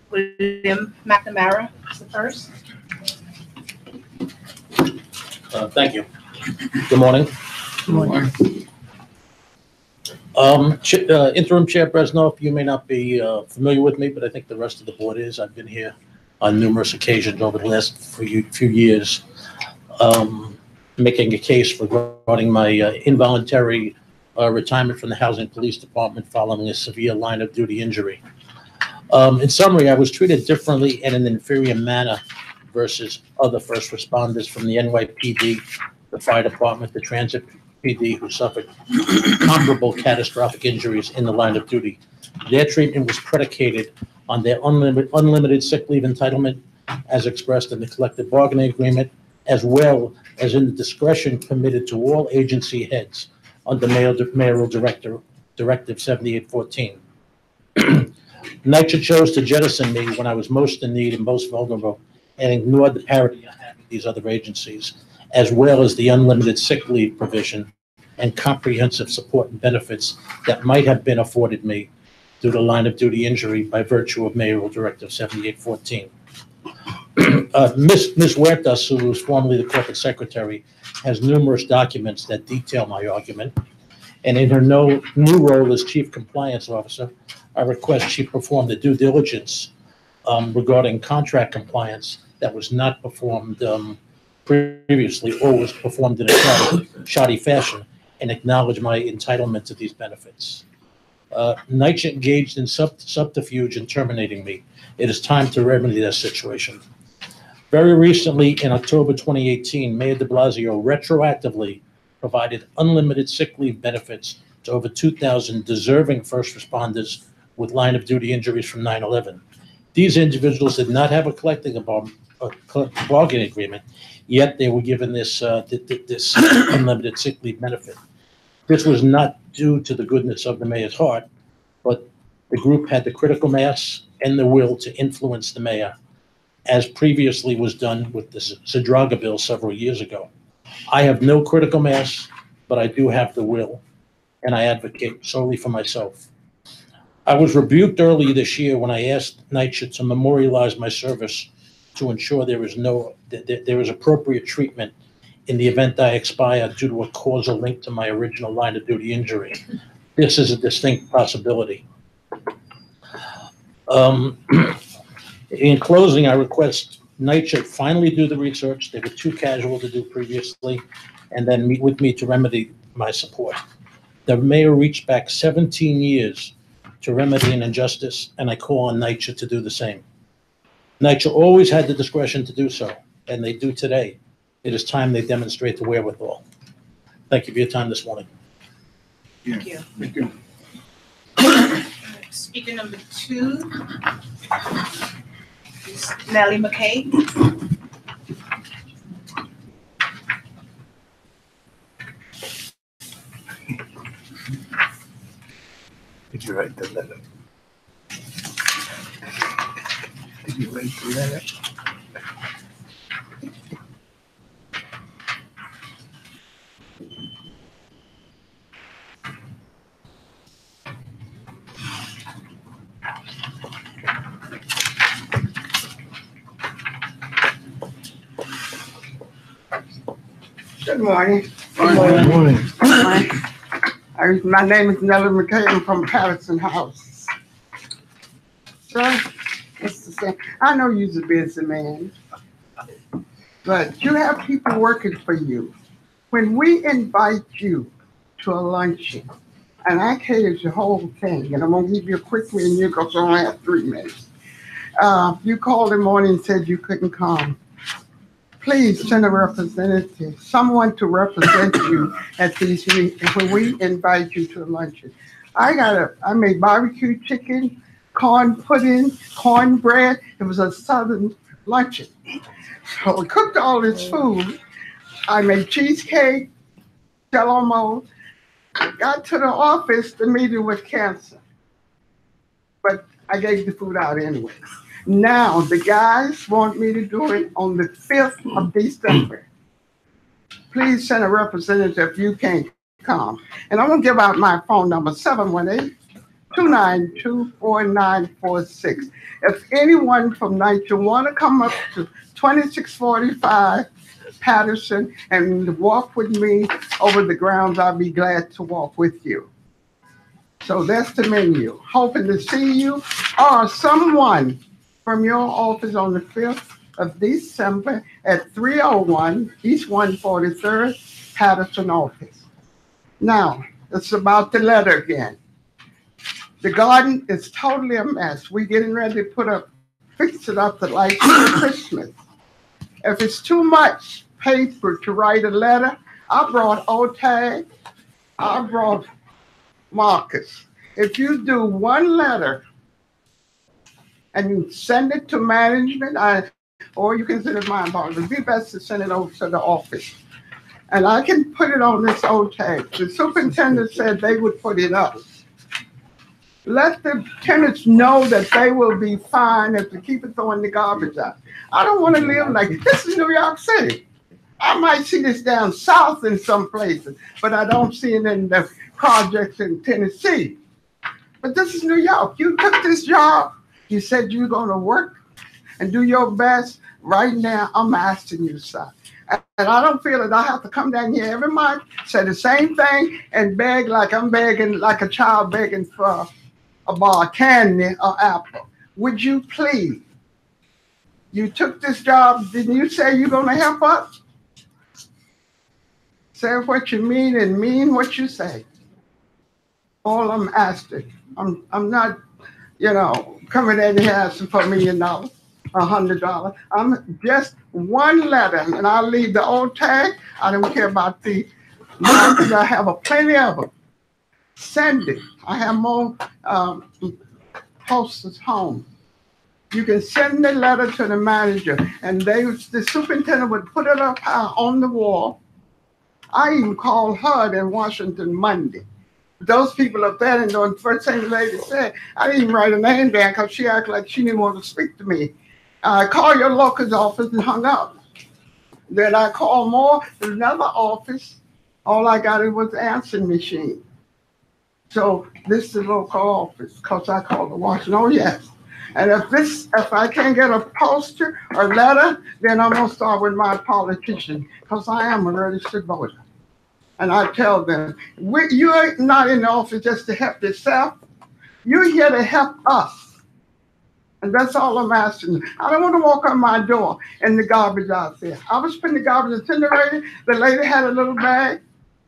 William McNamara is the first. Thank you. Good morning. Good morning. Interim Chair Bresnoff, you may not be familiar with me, but I think the rest of the board is. I've been here on numerous occasions over the last few years, making a case regarding my involuntary retirement from the Housing Police Department following a severe line of duty injury. In summary, I was treated differently in an inferior manner versus other first responders from the NYPD, the fire department, the transit PD who suffered comparable catastrophic injuries in the line of duty. Their treatment was predicated on their unlimited sick leave entitlement as expressed in the collective bargaining agreement, as well as in the discretion permitted to all agency heads under Mayoral Directive 7814. NYCHA chose to jettison me when I was most in need and most vulnerable and ignored the parity I had with these other agencies, as well as the unlimited sick leave provision and comprehensive support and benefits that might have been afforded me due to line of duty injury by virtue of Mayoral Directive 7814. Ms. Huertas, who was formerly the corporate secretary, has numerous documents that detail my argument. And in her new role as chief compliance officer, I request she perform the due diligence regarding contract compliance that was not performed previously or was performed in a shoddy fashion and acknowledge my entitlement to these benefits. NYCHA engaged in subterfuge in terminating me. It is time to remedy this situation. Very recently, in October 2018, Mayor de Blasio retroactively provided unlimited sick leave benefits to over 2,000 deserving first responders with line of duty injuries from 9/11. These individuals did not have a collective bargaining agreement, yet they were given this unlimited sick leave benefit. This was not due to the goodness of the mayor's heart, but the group had the critical mass and the will to influence the mayor, as previously was done with the Zadraga bill several years ago. I have no critical mass, but I do have the will, and I advocate solely for myself. I was rebuked earlier this year when I asked NYCHA to memorialize my service to ensure there is appropriate treatment in the event I expire due to a causal link to my original line of duty injury. This is a distinct possibility. In closing, I request NYCHA finally do the research. They were too casual to do previously, and then meet with me to remedy my support. The mayor reached back 17 years to remedy an injustice, and I call on NYCHA to do the same. NYCHA always had the discretion to do so, and they do today. It is time they demonstrate the wherewithal. Thank you for your time this morning. Thank you. Thank you. Speaker number 2 is Nellie McKay. Did you write the letter? Did you write the letter? Good morning. Good morning. My name is Nellie McKay. I'm from Patterson House. Sir, it's the same. I know you're a busy man, but you have people working for you. When we invite you to a luncheon, and I cater the whole thing, and I'm going to give you a quick menu because I only have 3 minutes. You called in the morning and said you couldn't come. Please send a representative, someone to represent you at these meetings when we invite you to a luncheon. I made barbecue chicken, corn pudding, cornbread. It was a Southern luncheon. So I cooked all this food. I made cheesecake, jello mold. I got to the office, the meeting was canceled. But I gave the food out anyway. Now, the guys want me to do it on the 5th of December. Please send a representative if you can't come. And I'm going to give out my phone number, 292-4946. If anyone from NYCHA want to come up to 2645 Patterson and walk with me over the grounds, I'll be glad to walk with you. So that's the menu. Hoping to see you or someone from your office on the 5th of December at 301 East 143rd Patterson office. Now, it's about the letter again. The garden is totally a mess. We're getting ready to fix it up to like Christmas. If it's too much paper to write a letter, I brought OTAG, I brought markers. If you do one letter and you send it to management, or you can send it to my boss, it'd be best to send it over to the office. And I can put it on this OTAG. The superintendent said they would put it up. Let the tenants know that they will be fine if they keep it throwing the garbage out. I don't want to live like this is New York City. I might see this down south in some places, but I don't see it in the projects in Tennessee. But this is New York. You took this job. You said you're going to work and do your best. Right now, I'm asking you, son. And I don't feel that I have to come down here every month, say the same thing, and beg like I'm begging, like a child begging for a bar of candy or apple. Would you please? You took this job. Didn't you say you're going to help us? Say what you mean and mean what you say. All I'm asking. I'm not, coming in here asking for $1 million, $100. I'm just one letter, and I'll leave the old tag. I don't care about the markers. I have plenty of them. Send it. I have more posters home. You can send the letter to the manager, and the superintendent would put it up high on the wall. I even called her in Washington Monday. Those people up there, and the first thing the lady said, I didn't even write her name down because she acted like she didn't want to speak to me. I called your local office and hung up. Then I called more, another office. All I got was the answering machine. So this is the local office because I called the Washington. Oh, yes. And if I can't get a poster or letter, then I'm going to start with my politician because I am a registered voter. And I tell them, you're not in the office just to help yourself. You're here to help us. And that's all I'm asking. I don't want to walk on my door and the garbage out there. I was putting the garbage incinerator. The lady had a little bag.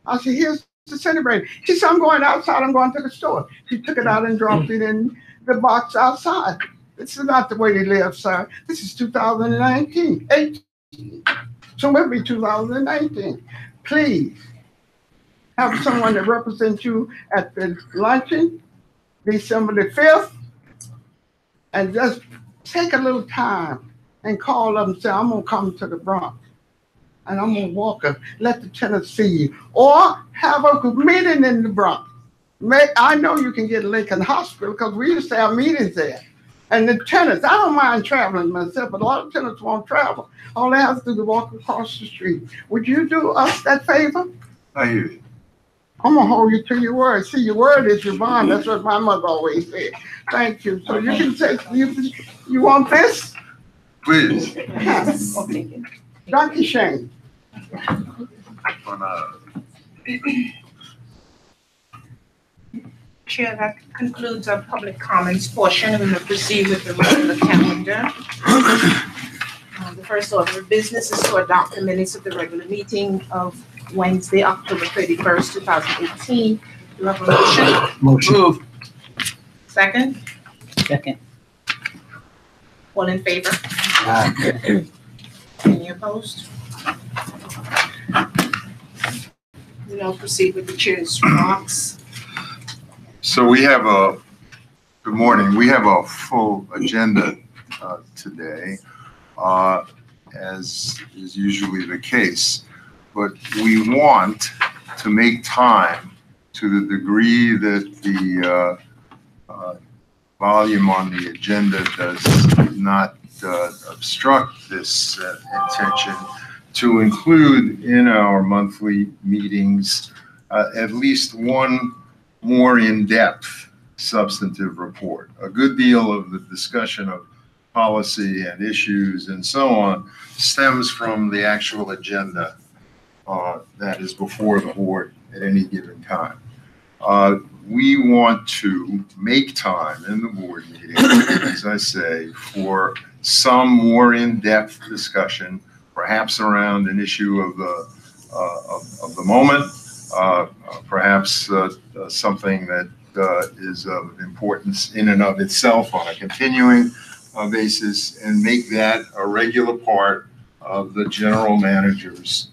I said, here's the incinerator. She said, I'm going outside. I'm going to the store. She took it out and dropped it in the box outside. This is not the way they live, sir. This is 2019, 18. So maybe 2019. Please have someone that represents you at the luncheon, December the 5th, and just take a little time and call them and say, I'm going to come to the Bronx. And I'm going to walk up, let the tenants see you. Or have a meeting in the Bronx. I know you can get Lincoln Hospital because we used to have meetings there. And the tenants, I don't mind traveling myself, but a lot of tenants won't travel. All they have to do is walk across the street. Would you do us that favor? I hear you. I'm going to hold you to your word. See, your word is your bond. That's what my mother always said. Thank you. So you can say, you want this? Please. Yes. Dr. Shane. Chair, that concludes our public comments portion. We will proceed with the regular calendar. The first order of business is to adopt the minutes of the regular meeting of Wednesday, October 31st, 2018. Do you have a motion? Motion. Move. Second? Second. All in favor? Aye. Any opposed? We now proceed with the chair's remarks. So good morning. We have a full agenda today, as is usually the case. But we want to make time, to the degree that the volume on the agenda does not obstruct this intention, to include in our monthly meetings at least one more in-depth substantive report. A good deal of the discussion of policy and issues and so on stems from the actual agenda that is before the board at any given time. We want to make time in the board meeting, as I say, for some more in-depth discussion, perhaps around an issue of the moment, perhaps something that is of importance in and of itself on a continuing basis, and make that a regular part of the general manager's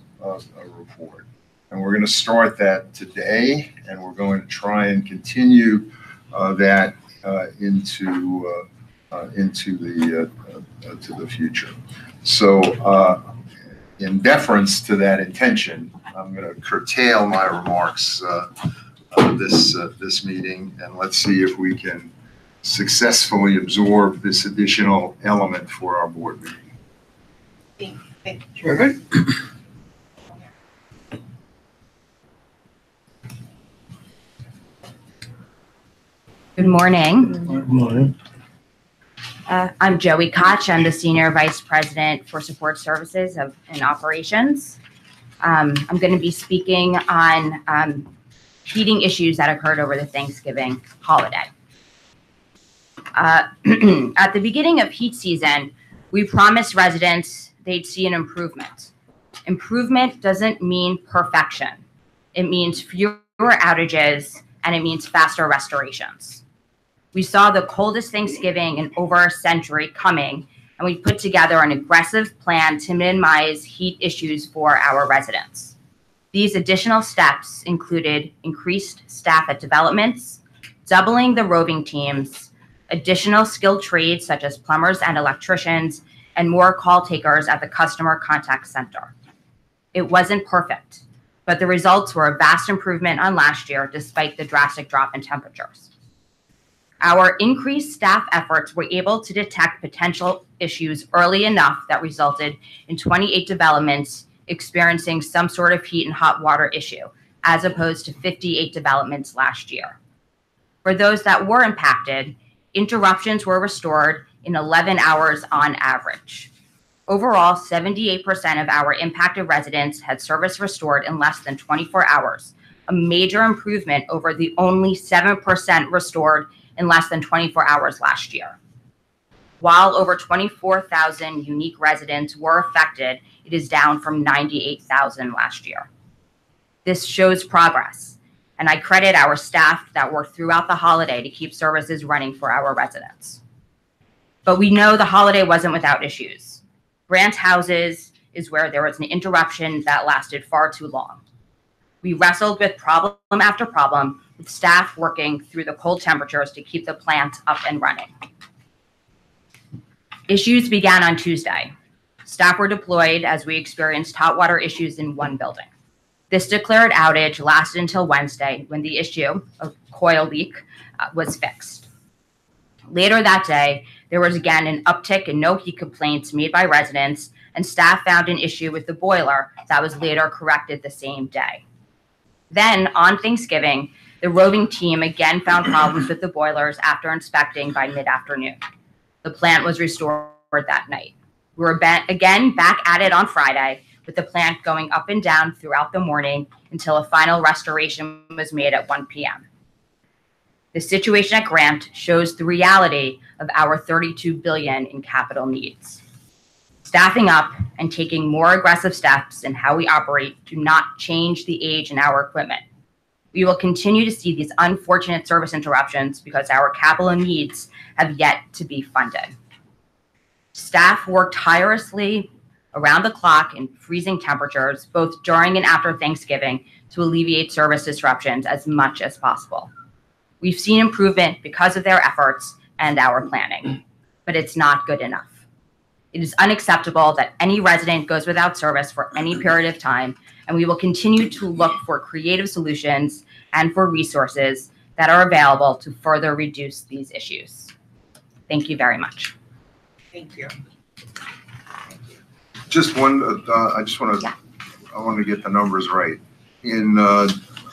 report. And we're going to start that today, and we're going to try and continue that into the future. So, in deference to that intention, I'm going to curtail my remarks this meeting, and let's see if we can successfully absorb this additional element for our board meeting. Thank you. Very good. Good morning. Good morning. I'm Joey Koch. I'm the Senior Vice President for Support Services and Operations. I'm going to be speaking on heating issues that occurred over the Thanksgiving holiday. At the beginning of heat season, we promised residents they'd see an improvement. Improvement doesn't mean perfection. It means fewer outages, and it means faster restorations. We saw the coldest Thanksgiving in over a century coming, and we put together an aggressive plan to minimize heat issues for our residents. These additional steps included increased staff at developments, doubling the roving teams, additional skilled trades such as plumbers and electricians, and more call takers at the customer contact center. It wasn't perfect, but the results were a vast improvement on last year despite the drastic drop in temperatures. Our increased staff efforts were able to detect potential issues early enough that resulted in 28 developments experiencing some sort of heat and hot water issue, as opposed to 58 developments last year. For those that were impacted, interruptions were restored in 11 hours on average. Overall, 78% of our impacted residents had service restored in less than 24 hours, a major improvement over the only 7% restored in less than 24 hours last year. While over 24,000 unique residents were affected, it is down from 98,000 last year. This shows progress, and I credit our staff that worked throughout the holiday to keep services running for our residents. But we know the holiday wasn't without issues. Grant houses is where there was an interruption that lasted far too long. We wrestled with problem after problem, with staff working through the cold temperatures to keep the plant up and running. Issues began on Tuesday. Staff were deployed as we experienced hot water issues in one building. This declared outage lasted until Wednesday, when the issue of coil leak was fixed. Later that day, there was again an uptick in no heat complaints made by residents, and staff found an issue with the boiler that was later corrected the same day. Then, on Thanksgiving, the roving team again found problems with the boilers after inspecting by mid-afternoon. The plant was restored that night. We were again back at it on Friday, with the plant going up and down throughout the morning until a final restoration was made at 1 p.m. The situation at Grant shows the reality of our $32 billion in capital needs. Staffing up and taking more aggressive steps in how we operate do not change the age in our equipment. We will continue to see these unfortunate service interruptions because our capital needs have yet to be funded. Staff worked tirelessly around the clock in freezing temperatures, both during and after Thanksgiving, to alleviate service disruptions as much as possible. We've seen improvement because of their efforts and our planning, but it's not good enough. It is unacceptable that any resident goes without service for any period of time, and we will continue to look for creative solutions and for resources that are available to further reduce these issues. Thank you very much. Thank you. Just one, I want to get the numbers right. In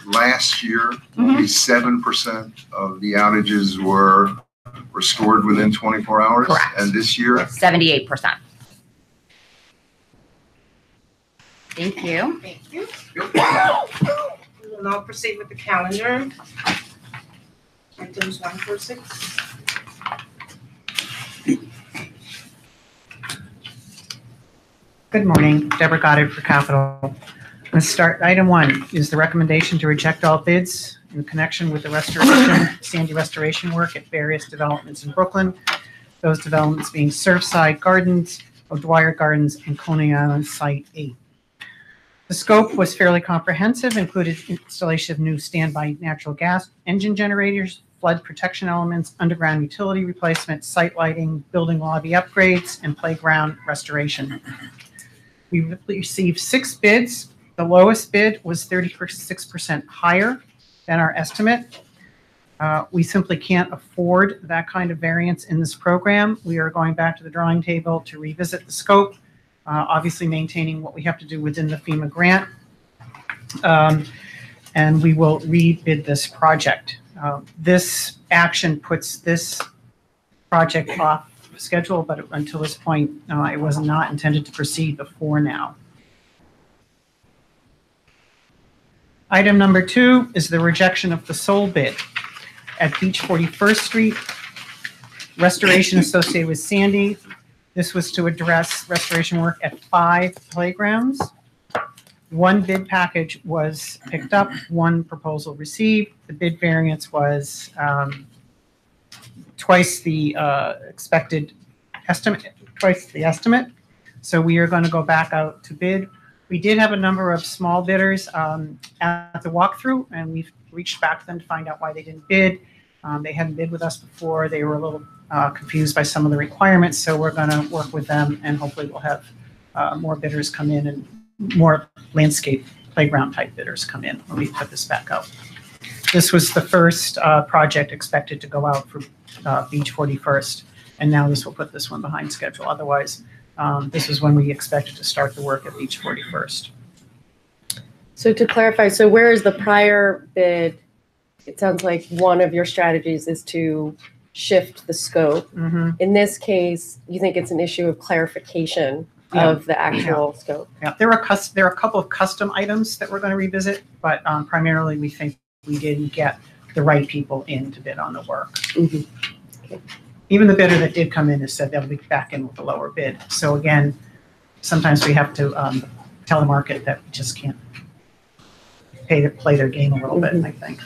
last year, only 7% of the outages were restored within 24 hours. Correct. And this year, 78%. Thank you. Thank you. We will now proceed with the calendar. Items 1 through 6. Good morning, Deborah Goddard for Capital. Let's start. Item 1 is the recommendation to reject all bids in connection with the sandy restoration work at various developments in Brooklyn. Those developments being Surfside Gardens, O'Dwyer Gardens, and Coney Island Site 8. The scope was fairly comprehensive, included installation of new standby natural gas engine generators, flood protection elements, underground utility replacement, site lighting, building lobby upgrades, and playground restoration. We received 6 bids. The lowest bid was 36% higher than our estimate. We simply can't afford that kind of variance in this program. We are going back to the drawing table to revisit the scope, obviously maintaining what we have to do within the FEMA grant. And we will rebid this project. This action puts this project off schedule, but until this point, it was not intended to proceed before now. Item number 2 is the rejection of the sole bid at Beach 41st Street, restoration associated with Sandy. This was to address restoration work at 5 playgrounds. 1 bid package was picked up, 1 proposal received. The bid variance was twice the expected estimate, twice the estimate. So we are going to go back out to bid. We did have a number of small bidders at the walkthrough, and we've reached back to them to find out why they didn't bid. They hadn't bid with us before. They were a little confused by some of the requirements, so we're going to work with them, and hopefully we'll have more bidders come in and more landscape playground type bidders come in when we put this back out. This was the first project expected to go out for Beach 41st, and now this will put this one behind schedule. Otherwise, this is when we expected to start the work at Beach 41st. So to clarify, so where is the prior bid? It sounds like one of your strategies is to shift the scope. Mm-hmm. In this case, you think it's an issue of clarification of the actual scope? Yeah, there are a couple of custom items that we're going to revisit, but primarily we think we didn't get the right people in to bid on the work. Mm-hmm. Okay. Even the bidder that did come in has said they'll be back in with a lower bid. So again, sometimes we have to tell the market that we just can't play their game a little bit, I think.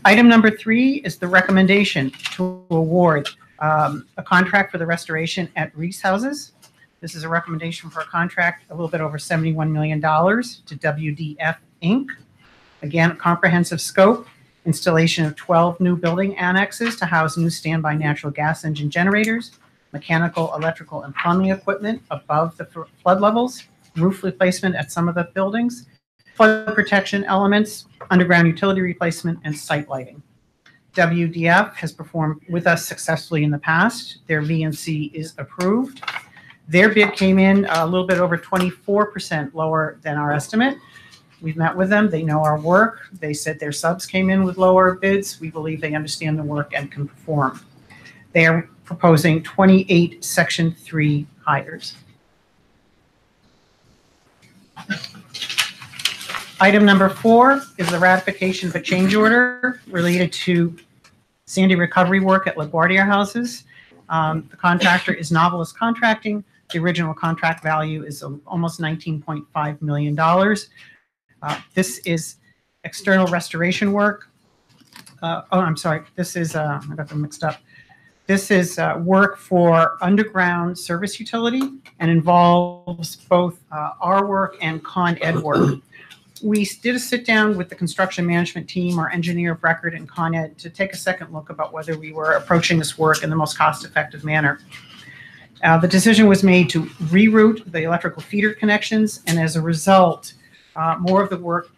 Item number 3 is the recommendation to award a contract for the restoration at Reese Houses. This is a recommendation for a contract a little bit over $71 million to WDF Inc. Again, a comprehensive scope, installation of 12 new building annexes to house new standby natural gas engine generators, mechanical, electrical, and plumbing equipment above the flood levels, roof replacement at some of the buildings, flood protection elements, underground utility replacement, and site lighting. WDF has performed with us successfully in the past. Their VNC is approved. Their bid came in a little bit over 24% lower than our estimate. We've met with them. They know our work. They said their subs came in with lower bids. We believe they understand the work and can perform. They are proposing 28 Section 3 hires. Item number 4 is the ratification of a change order related to sandy recovery work at LaGuardia Houses. The contractor is Novelist Contracting. The original contract value is almost $19.5 million. This is external restoration work. I'm sorry. This is, I got them mixed up. This is work for underground service utility and involves both our work and Con Ed work. We did a sit down with the construction management team, our engineer of record, and Con Ed to take a second look about whether we were approaching this work in the most cost-effective manner. The decision was made to reroute the electrical feeder connections, and as a result, more of the work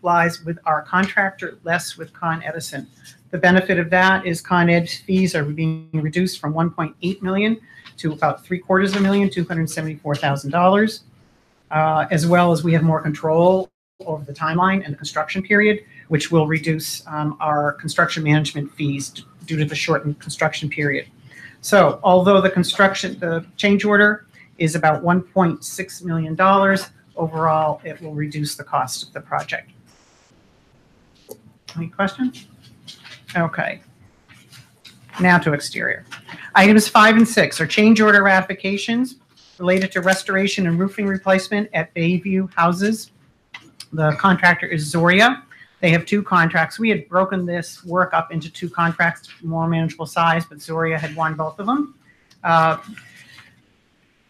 lies with our contractor, less with Con Edison. The benefit of that is Con Ed's fees are being reduced from $1.8 million to about $750,000, $274,000. as well as we have more control over the timeline and the construction period, which will reduce our construction management fees due to the shortened construction period. So although the change order is about $1.6 million, overall, it will reduce the cost of the project. Any questions? Okay. Now to exterior. Items 5 and 6 are change order ratifications related to restoration and roofing replacement at Bayview Houses. The contractor is Zoria. They have 2 contracts. We had broken this work up into 2 contracts, more manageable size, but Zoria had won both of them.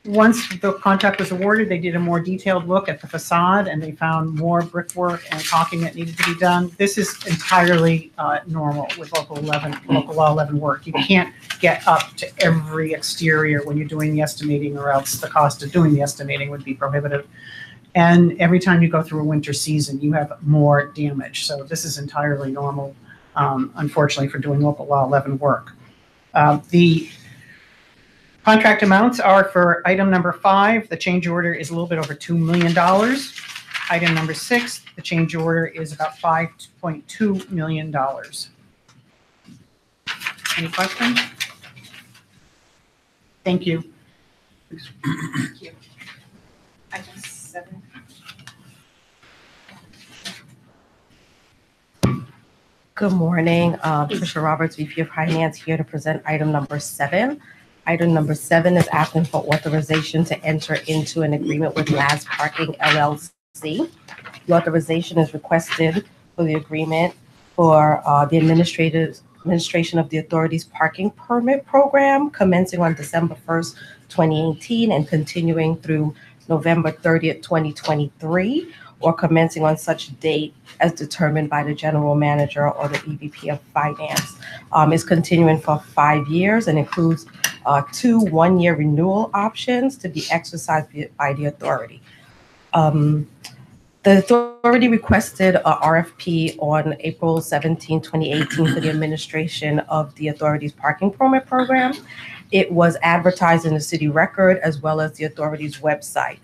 Once the contract was awarded, they did a more detailed look at the facade, and they found more brickwork and caulking that needed to be done. This is entirely normal with local law 11 work. You can't get up to every exterior when you're doing the estimating, or else the cost of doing the estimating would be prohibitive. And every time you go through a winter season, you have more damage. So this is entirely normal, unfortunately, for doing local law 11 work. The contract amounts are for item number 5, the change order is a little bit over $2 million. Item number 6, the change order is about $5.2 million. Any questions? Thank you. Thank you. Item 7. Good morning, Tricia Roberts, VP of Finance, here to present item number 7. Item number 7 is asking for authorization to enter into an agreement with Laz Parking LLC. The authorization is requested for the agreement for the administration of the authority's parking permit program, commencing on December 1st, 2018, and continuing through November 30th, 2023, or commencing on such date as determined by the general manager or the EVP of Finance. Is continuing for 5 years and includes 2 one-year renewal options to be exercised by the authority. The authority requested a RFP on April 17, 2018 for the administration of the authority's parking permit program. It was advertised in the city record as well as the authority's website.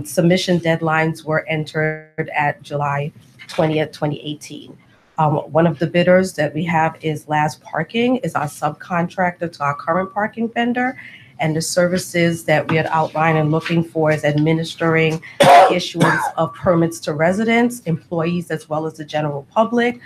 Submission deadlines were entered at July 20th, 2018. One of the bidders that we have is Laz Parking, is our subcontractor to our current parking vendor. And the services that we had outlined and looking for is administering the issuance of permits to residents, employees, as well as the general public,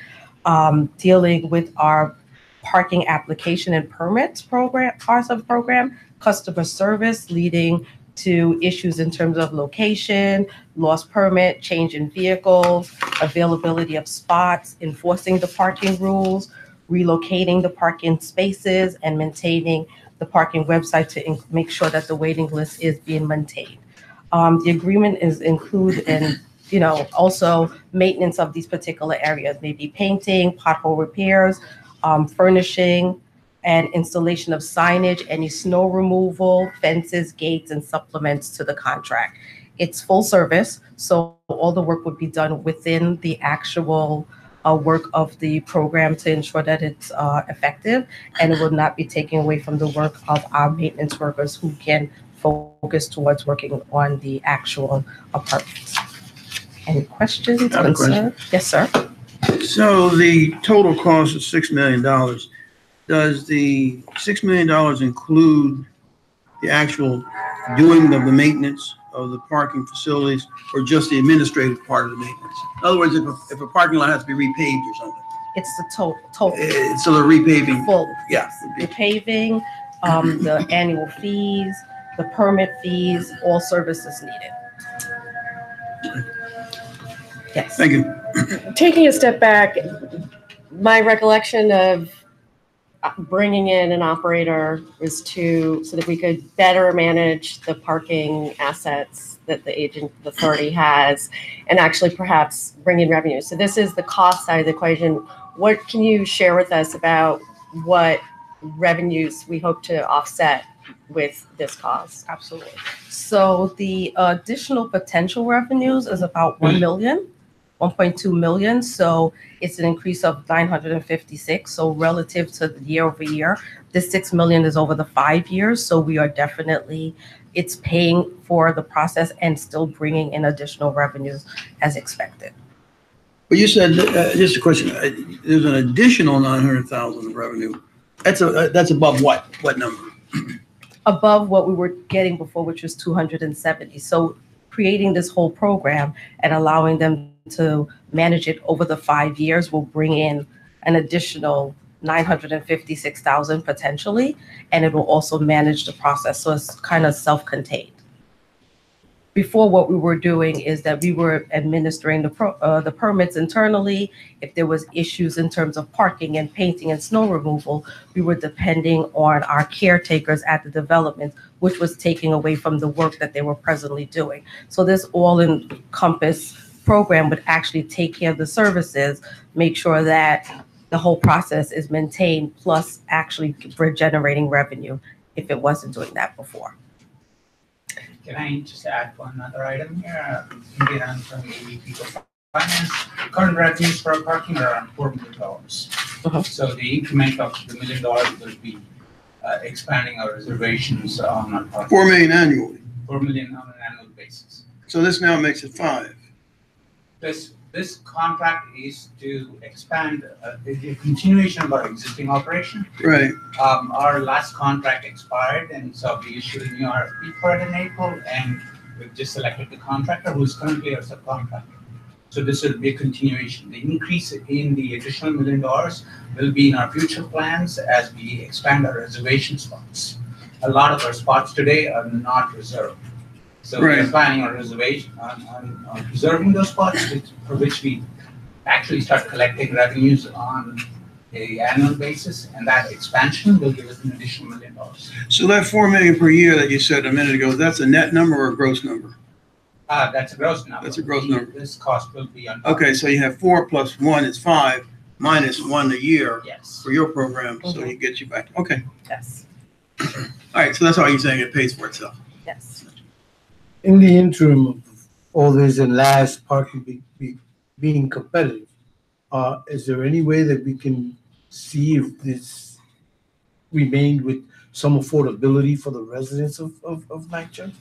dealing with our parking application and permits program, parts of the program, customer service, leading to issues in terms of location, lost permit, change in vehicles, availability of spots, enforcing the parking rules, relocating the parking spaces, and maintaining the parking website to make sure that the waiting list is being maintained. The agreement is include in, also maintenance of these particular areas, maybe painting, pothole repairs, furnishing, and installation of signage, any snow removal, fences, gates, and supplements to the contract. It's full service, so all the work would be done within the actual work of the program to ensure that it's effective, and it will not be taking away from the work of our maintenance workers who can focus towards working on the actual apartments. Any questions? I have a question. Yes, sir. So the total cost is $6 million. Does the $6 million include the actual doing of the maintenance of the parking facilities, or just the administrative part of the maintenance? In other words, if a parking lot has to be repaved or something. It's the total. So the repaving. Full. Yeah. The paving, the annual fees, the permit fees, all services needed. Yes. Thank you. Taking a step back, my recollection of bringing in an operator was so that we could better manage the parking assets that the authority has, and actually perhaps bring in revenue. So this is the cost side of the equation. What can you share with us about what revenues we hope to offset with this cost? Absolutely. So the additional potential revenues is about $1 million. 1.2 million. So it's an increase of 956. So relative to the year over year, this 6 million is over the 5 years. So we are definitely, it's paying for the process and still bringing in additional revenues as expected. But you said, just a question, there's an additional 900,000 of revenue. That's above what? What number? Above what we were getting before, which was 270. So creating this whole program and allowing them to manage it over the 5 years will bring in an additional 956,000 potentially, and it will also manage the process. So it's kind of self-contained. Before, what we were doing is that we were administering the permits internally. If there was issues in terms of parking and painting and snow removal, we were depending on our caretakers at the development, which was taking away from the work that they were presently doing. So this all-encompass program would actually take care of the services, make sure that the whole process is maintained, plus actually we're generating revenue if it wasn't doing that before. Can I just add one other item here? Indian from the VP of Finance. Current revenues for parking are around $4 million. So the increment of the $1 million will be expanding our reservations on our parking. 4 million annually. 4 million on an annual basis. So this now makes it 5. This contract is to expand the continuation of our existing operation. Right. Our last contract expired, and so we issued a new RFP for it in April, and we've just selected the contractor who is currently our subcontractor. So this will be a continuation. The increase in the additional $1 million will be in our future plans as we expand our reservation spots. A lot of our spots today are not reserved. So we're planning on reservation, on reserving those spots for which we actually start collecting revenues on an annual basis, and that expansion will give us an additional $1 million. So that 4 million per year that you said a minute ago, that's a net number or a gross number? That's a gross number. That's a gross number. This cost will be on top. Okay, so you have 4 plus 1 is 5, minus 1 a year Yes. for your program, so it gets you back. Okay. Yes. All right, so that's all you're saying, it pays for itself. Yes. In the interim of all this and last parking being competitive, is there any way that we can see if this remained with some affordability for the residents of NYCHA?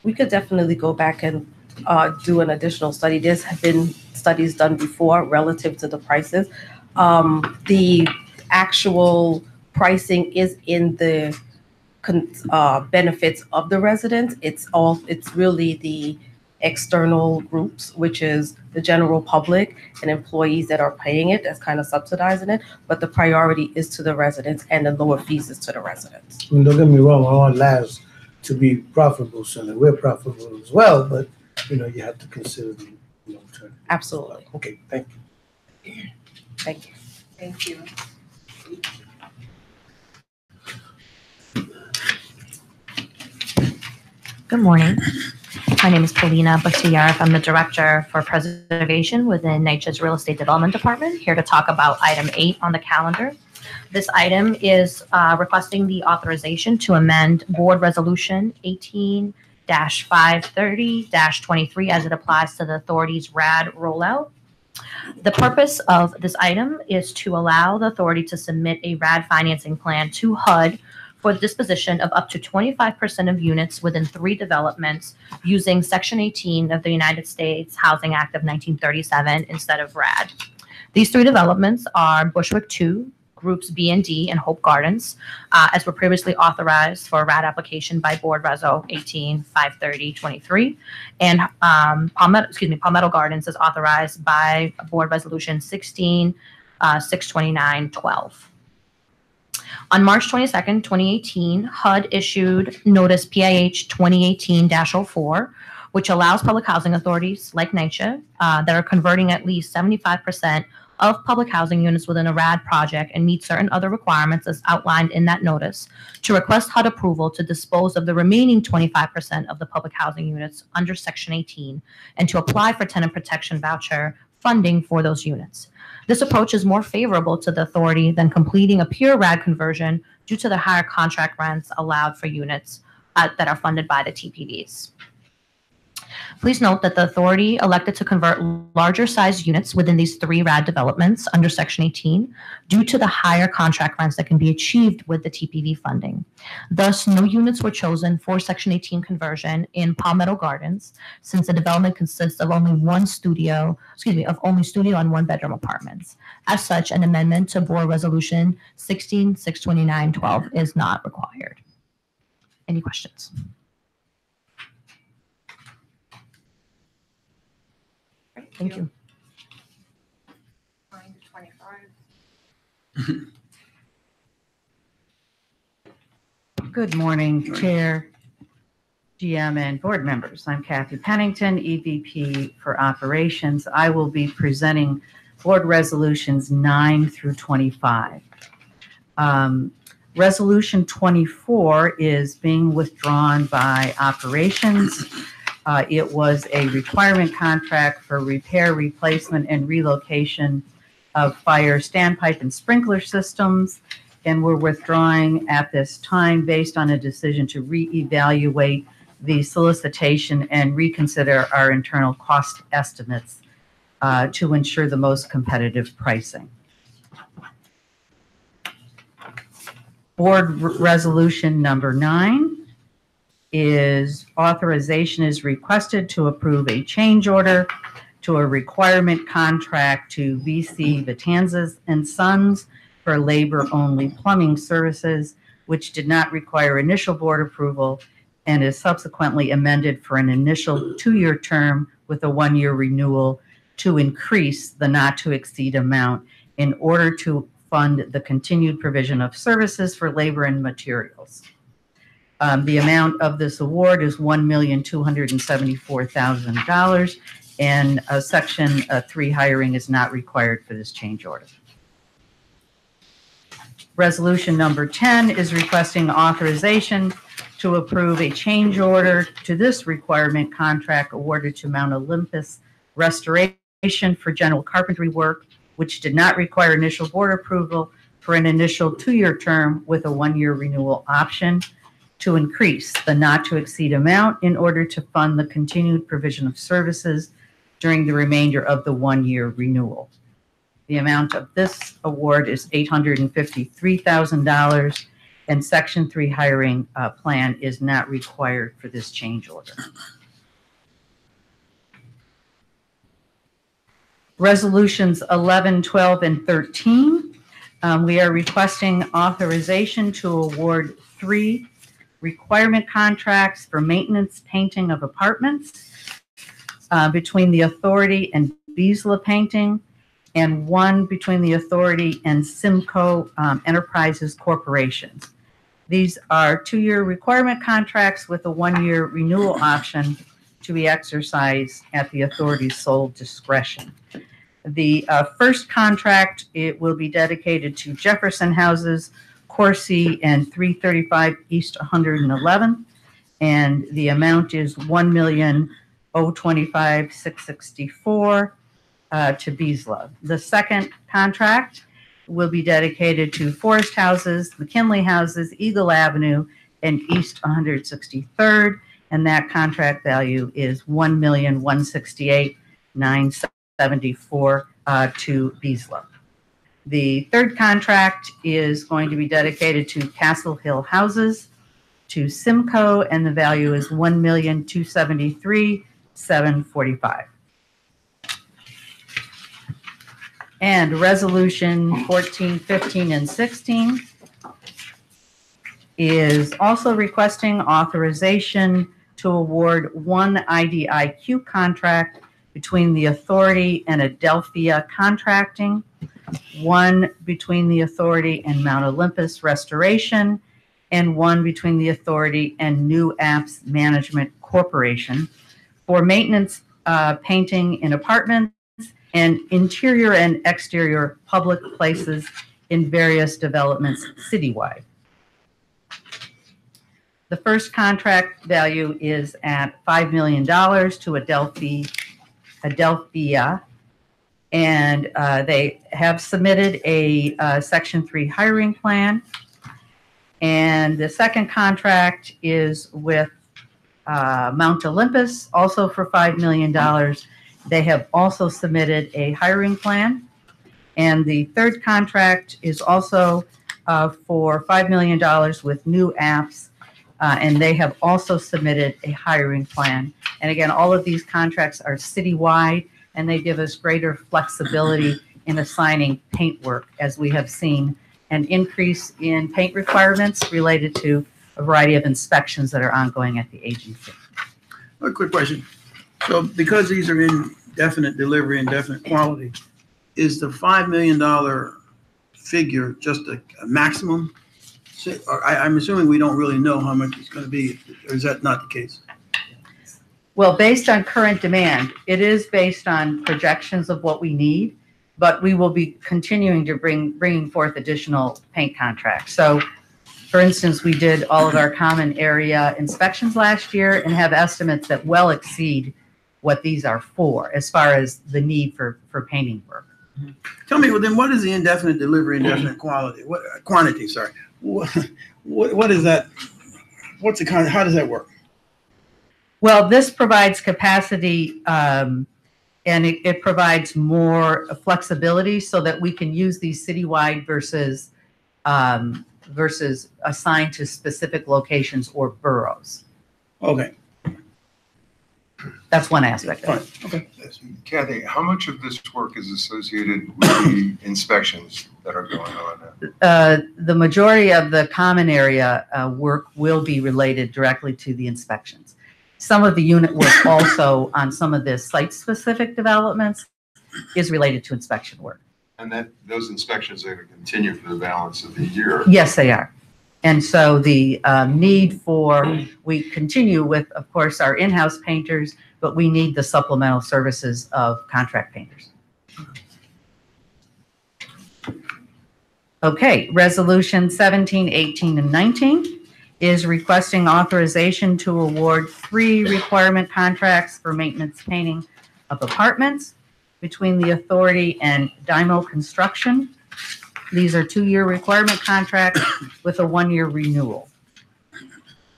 We could definitely go back and do an additional study. There's been studies done before relative to the prices. The actual pricing is in the benefits of the residents. It's really the external groups, which is the general public and employees that are paying it, that's kind of subsidizing it. But the priority is to the residents, and the lower fees is to the residents. I mean, don't get me wrong, I want labs to be profitable, so that we're profitable as well, but you have to consider the long term. Absolutely. Okay, thank you. Thank you. Thank you. Good morning. My name is Polina Bastiarov. I'm the Director for Preservation within NYCHA's Real Estate Development Department, here to talk about item 8 on the calendar. This item is requesting the authorization to amend Board Resolution 18-530-23 as it applies to the authority's RAD rollout. The purpose of this item is to allow the authority to submit a RAD financing plan to HUD for the disposition of up to 25% of units within 3 developments using Section 18 of the United States Housing Act of 1937 instead of RAD. These 3 developments are Bushwick 2, Groups B and D, and Hope Gardens, as were previously authorized for a RAD application by Board Reso 18-530-23, and Palmetto Gardens is authorized by Board Resolution 16-629-12. On March 22nd, 2018, HUD issued Notice PIH 2018-04, which allows public housing authorities like NYCHA that are converting at least 75% of public housing units within a RAD project and meet certain other requirements as outlined in that notice to request HUD approval to dispose of the remaining 25% of the public housing units under Section 18 and to apply for tenant protection voucher funding for those units. This approach is more favorable to the authority than completing a pure RAD conversion due to the higher contract rents allowed for units that are funded by the TPVs. Please note that the authority elected to convert larger sized units within these 3 RAD developments under Section 18 due to the higher contract rents that can be achieved with the TPV funding. Thus, no units were chosen for Section 18 conversion in Palmetto Gardens, since the development consists of only studio and 1-bedroom apartments. As such, an amendment to Board Resolution 16-629-12 is not required. Any questions? Thank you. 9 to 25. Good morning, Chair, GM, and board members. I'm Kathy Pennington, EVP for Operations. I will be presenting Board Resolutions 9 through 25. Resolution 24 is being withdrawn by Operations. It was a requirement contract for repair, replacement, and relocation of fire standpipe and sprinkler systems, and we're withdrawing at this time based on a decision to reevaluate the solicitation and reconsider our internal cost estimates to ensure the most competitive pricing. Board Resolution number 9 is authorization is requested to approve a change order to a requirement contract to VC Vitanzas and Sons for labor-only plumbing services, which did not require initial board approval and is subsequently amended for an initial 2-year term with a 1-year renewal to increase the not-to-exceed amount in order to fund the continued provision of services for labor and materials. The amount of this award is $1,274,000, and Section 3 hiring is not required for this change order. Resolution number 10 is requesting authorization to approve a change order to this requirement contract awarded to Mount Olympus Restoration for general carpentry work, which did not require initial board approval, for an initial 2-year term with a 1-year renewal option to increase the not-to-exceed amount in order to fund the continued provision of services during the remainder of the 1-year renewal. The amount of this award is $853,000, and Section 3 hiring plan is not required for this change order. Resolutions 11, 12, and 13. We are requesting authorization to award 3 requirement contracts for maintenance painting of apartments between the authority and Beasla Painting, and 1 between the authority and Simcoe Enterprises Corporation. These are 2-year requirement contracts with a 1-year renewal option to be exercised at the authority's sole discretion. The first contract, it will be dedicated to Jefferson Houses, Corsi, and 335 East 111, and the amount is $1,025,664 to Beasla. The second contract will be dedicated to Forest Houses, McKinley Houses, Eagle Avenue, and East 163rd, and that contract value is $1,168,974 to Beasla. The third contract is going to be dedicated to Castle Hill Houses, to Simcoe, and the value is $1,273,745. And Resolution 14, 15, and 16 is also requesting authorization to award 1 IDIQ contract between the authority and Adelphia Contracting, 1 between the authority and Mount Olympus Restoration, and 1 between the authority and New Apps Management Corporation for maintenance painting in apartments and interior and exterior public places in various developments citywide. The first contract value is at $5 million to Adelphia, and they have submitted a Section 3 hiring plan. And the second contract is with Mount Olympus, also for $5 million. They have also submitted a hiring plan. And the third contract is also for $5 million with new apps. And they have also submitted a hiring plan. And again, all of these contracts are citywide, and they give us greater flexibility in assigning paint work, as we have seen an increase in paint requirements related to a variety of inspections that are ongoing at the agency. A quick question. So because these are indefinite delivery, indefinite quality, is the $5 million figure just a maximum? I'm assuming we don't really know how much it's going to be, or is that not the case? Well, based on current demand, it is based on projections of what we need, but we will be continuing to bringing forth additional paint contracts. So, for instance, we did all of our common area inspections last year and have estimates that well exceed what these are for, as far as the need for painting work. Tell me, well, then what is the indefinite delivery, indefinite quality? What quantity? Sorry. What is that? What's the kind? How does that work? Well, this provides capacity, and it provides more flexibility so that we can use these citywide versus assigned to specific locations or boroughs. Okay. That's one aspect of it. Okay. Kathy, how much of this work is associated with the inspections that are going on now? The majority of the common area work will be related directly to the inspections. Some of the unit work also on some of the site-specific developments is related to inspection work. And those inspections are going to continue for the balance of the year. Yes, they are. And so the need we continue with, of course, our in-house painters, but we need the supplemental services of contract painters. Okay, resolution 17, 18, and 19 is requesting authorization to award 3 requirement contracts for maintenance painting of apartments between the authority and Dymo Construction. These are 2-year requirement contracts with a 1-year renewal.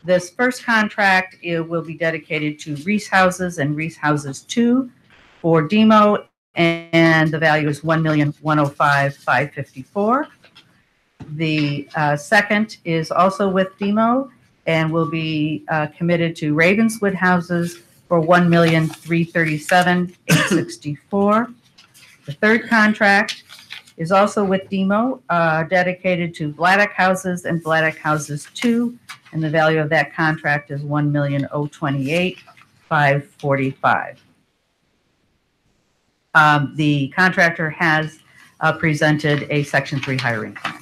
This first contract, it will be dedicated to Reese Houses and Reese Houses 2 for demo, and the value is $1,105,554. The second is also with demo and will be committed to Ravenswood Houses for $1,337,864. The third contract is also with demo, dedicated to Bladdock Houses and Bladdock Houses 2, and the value of that contract is $1,028,545. The contractor has presented a Section 3 hiring plan.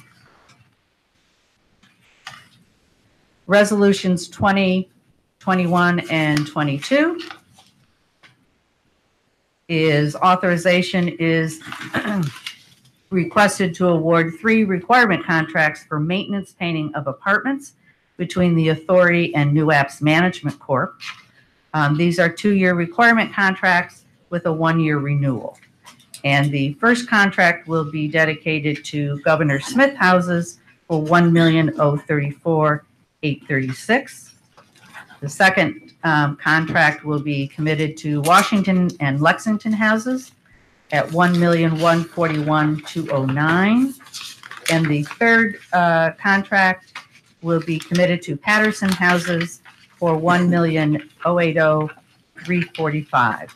Resolutions 20, 21, and 22 is authorization is requested to award 3 requirement contracts for maintenance painting of apartments between the authority and New Apps Management Corp. These are 2-year requirement contracts with a 1-year renewal. And the first contract will be dedicated to Governor Smith Houses for $1,034,836. The second contract will be committed to Washington and Lexington Houses at $1,141,209. And the third contract will be committed to Patterson Houses for $1,080,345.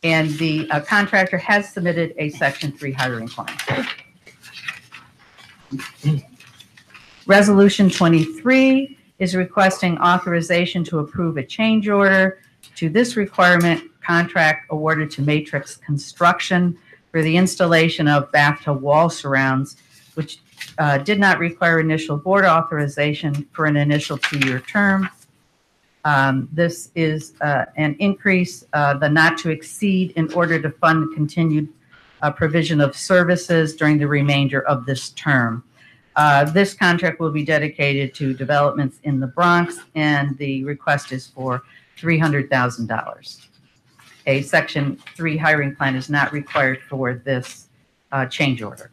And the contractor has submitted a Section 3 hiring plan. Resolution 23 is requesting authorization to approve a change order to this requirement contract awarded to Matrix Construction for the installation of bathtub wall surrounds, which did not require initial board authorization for an initial 2-year term. This is an increase, the not to exceed, in order to fund continued provision of services during the remainder of this term. This contract will be dedicated to developments in the Bronx, and the request is for $300,000. A Section 3 hiring plan is not required for this change order.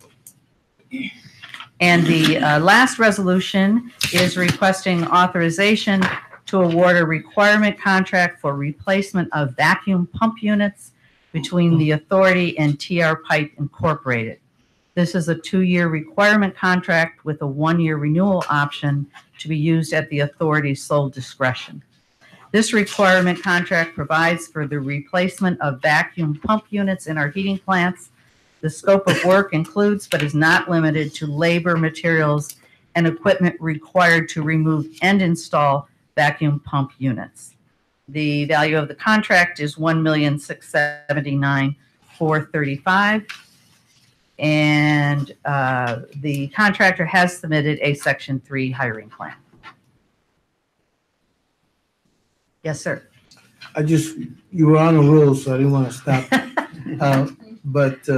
And the last resolution is requesting authorization to award a requirement contract for replacement of vacuum pump units between the authority and TR Pipe Incorporated. This is a 2-year requirement contract with a 1-year renewal option to be used at the authority's sole discretion. This requirement contract provides for the replacement of vacuum pump units in our heating plants. The scope of work includes, but is not limited to, labor, materials, and equipment required to remove and install vacuum pump units. The value of the contract is $1,679,435. And the contractor has submitted a Section 3 hiring plan. Yes, sir. You were on a roll, so I didn't want to stop. But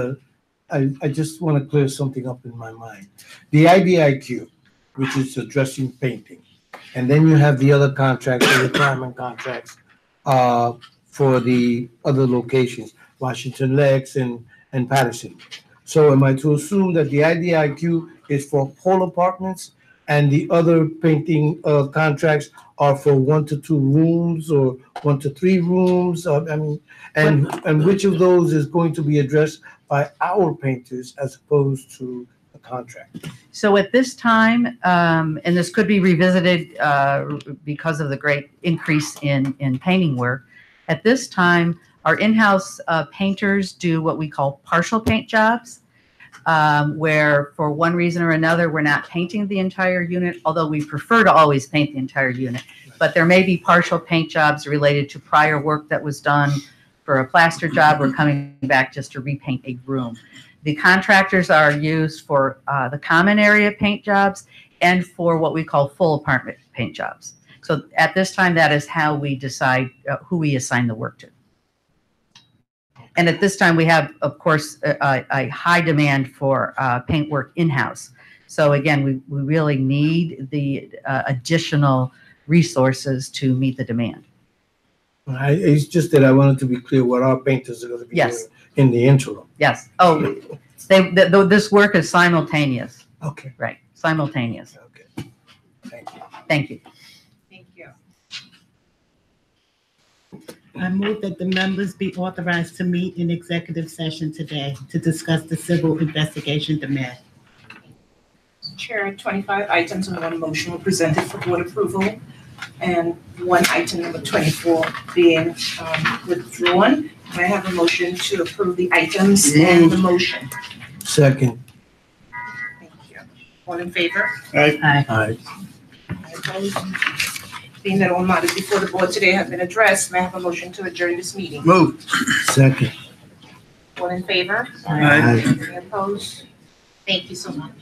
I just want to clear something up in my mind. The IDIQ, which is addressing painting, and then you have the other contracts, the requirement contracts for the other locations, Washington Lex and Patterson. So am I to assume that the IDIQ is for whole apartments and the other painting contracts are for 1 to 2 rooms or 1 to 3 rooms? And which of those is going to be addressed by our painters as opposed to the contract? So at this time, and this could be revisited because of the great increase in painting work, at this time, our in-house painters do what we call partial paint jobs, where for one reason or another, we're not painting the entire unit, although we prefer to always paint the entire unit. But there may be partial paint jobs related to prior work that was done for a plaster job. We're coming back just to repaint a room. The contractors are used for the common area paint jobs and for what we call full apartment paint jobs. So at this time, that is how we decide who we assign the work to. And at this time, we have, of course, a high demand for paint work in-house. So again, we really need the additional resources to meet the demand. It's just that I wanted to be clear what our painters are going to be doing in the interim. Yes. Oh, this work is simultaneous. Okay. Right. Simultaneous. Okay. Thank you. Thank you. Thank you. I move that the members be authorized to meet in executive session today to discuss the civil investigation demand. Chair, 25 items and 1 motion were presented for board approval, and 1 item, number 24, being withdrawn. May I have a motion to approve the items and the motion? Second. Thank you. All in favor? Aye. Aye. Any opposed? Being that all matters before the board today have been addressed, may I have a motion to adjourn this meeting? Move. Second. All in favor? Aye. Any opposed? Thank you so much.